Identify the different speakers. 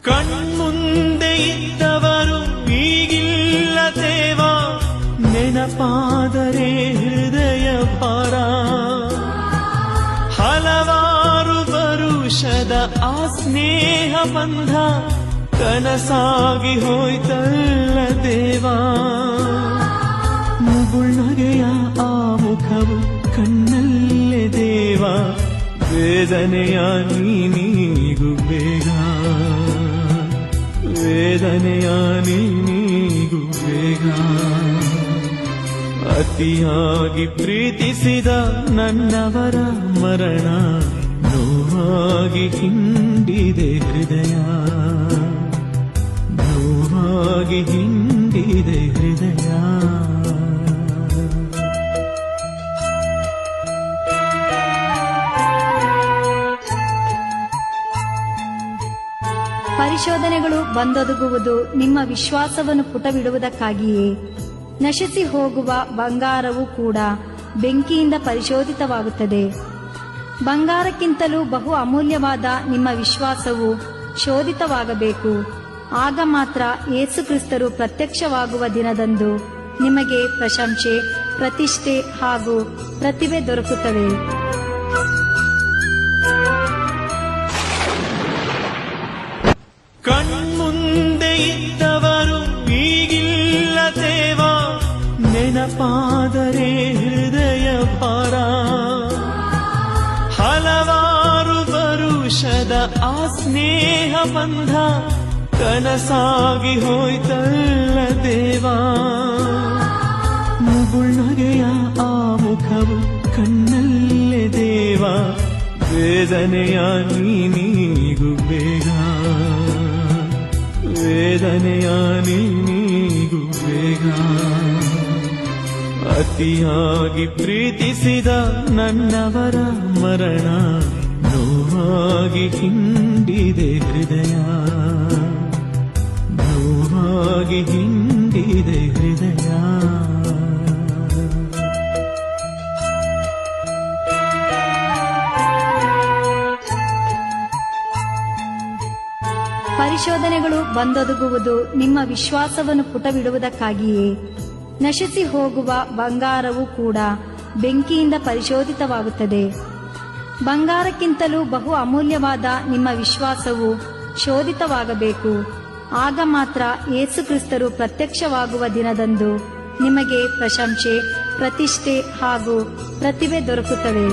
Speaker 1: ಕಣ್ಮುಂದೆ ಇದ್ದವರು ಈಗಿಲ್ಲ ದೇವ, ನೆನಪಾದರೆ ಹೃದಯ ಭಾರ. ಹಲವಾರು ವರುಷದ ಆ ಸ್ನೇಹ ಬಂಧ ಕನಸಾಗಿ ಹೋಯ್ತಲ್ಲ ದೇವಾ. ಮುಗುಳ್ನಗೆಯ ಆ ಮುಖವು ಕಣ್ಣಲ್ಲೇ ದೇವ, ವೇದನೆಯ ನೀನಿಗೂ ಬೇಗ, ವೇದನೆಯ ನೀನಿಗೂ ಬೇಗ. ಅತಿಯಾಗಿ ಪ್ರೀತಿಸಿದ ನನ್ನವರ ಮರಣ ನೋವಾಗಿ ಹಿಂಡಿದೆ ಹೃದಯ, ನೋವಾಗಿ ಹಿಂಡಿದೆ ಹೃದಯ.
Speaker 2: ಪರಿಶೋಧನೆಗಳು ಬಂದೊದಗುವುದು ನಿಮ್ಮ ವಿಶ್ವಾಸವನ್ನು ಪುಟಬಿಡುವುದಕ್ಕಾಗಿಯೇ. ನಶಿಸಿ ಹೋಗುವ ಬಂಗಾರವೂ ಕೂಡ ಬೆಂಕಿಯಿಂದ ಪರಿಶೋಧಿತವಾಗುತ್ತದೆ. ಬಂಗಾರಕ್ಕಿಂತಲೂ ಬಹು ಅಮೂಲ್ಯವಾದ ನಿಮ್ಮ ವಿಶ್ವಾಸವು ಶೋಧಿತವಾಗಬೇಕು. ಆಗ ಮಾತ್ರ ಯೇಸು ಕ್ರಿಸ್ತರು ಪ್ರತ್ಯಕ್ಷವಾಗುವ ದಿನದಂದು ನಿಮಗೆ ಪ್ರಶಂಸೆ, ಪ್ರತಿಷ್ಠೆ ಹಾಗೂ ಪ್ರತಿಭೆ ದೊರಕುತ್ತವೆ.
Speaker 1: ಕಣ್ಮುಂದೆ ಇದ್ದವರು ಈಗಿಲ್ಲ ದೇವ, ನೆನಪಾದರೆ ಹೃದಯ ಭಾರ. ಹಲವಾರು ವರುಷದ ಆ ಸ್ನೇಹ ಬಂಧ ಕನಸಾಗಿ ಹೋಯ್ತಲ್ಲ ದೇವಾ. ಮುಗುಳ್ನಗೆಯ ಆ ಮುಖವು ಕಣ್ಣಲ್ಲೇ ದೇವ, ವೇದನೆಯ ನೀನಿಗೂ ಬೇಗ, ವೇದನೆಯ ನೀನಿಗೂ ಬೇಗ. ಅತಿಯಾಗಿ ಪ್ರೀತಿಸಿದ ನನ್ನವರ ಮರಣ ನೋವಾಗಿ ಹಿಂಡಿದೆ ಹೃದಯ, ನೋವಾಗಿ ಹಿಂಡಿದೆ ಹೃದಯ.
Speaker 2: ಪರಿಶೋಧನೆಗಳು ಬಂದೊದಗುವುದು ನಿಮ್ಮ ವಿಶ್ವಾಸವನ್ನು ಪುಟಬಿಡುವುದಕ್ಕಾಗಿಯೇ. ನಶಿಸಿ ಹೋಗುವ ಬಂಗಾರವೂ ಕೂಡ ಬೆಂಕಿಯಿಂದ ಪರಿಶೋಧಿತವಾಗುತ್ತದೆ. ಬಂಗಾರಕ್ಕಿಂತಲೂ ಬಹು ಅಮೂಲ್ಯವಾದ ನಿಮ್ಮ ವಿಶ್ವಾಸವು ಶೋಧಿತವಾಗಬೇಕು. ಆಗ ಮಾತ್ರ ಯೇಸು ಕ್ರಿಸ್ತರು ಪ್ರತ್ಯಕ್ಷವಾಗುವ ದಿನದಂದು ನಿಮಗೆ ಪ್ರಶಂಸೆ, ಪ್ರತಿಷ್ಠೆ ಹಾಗೂ ಪ್ರತಿಭೆ ದೊರಕುತ್ತವೆ.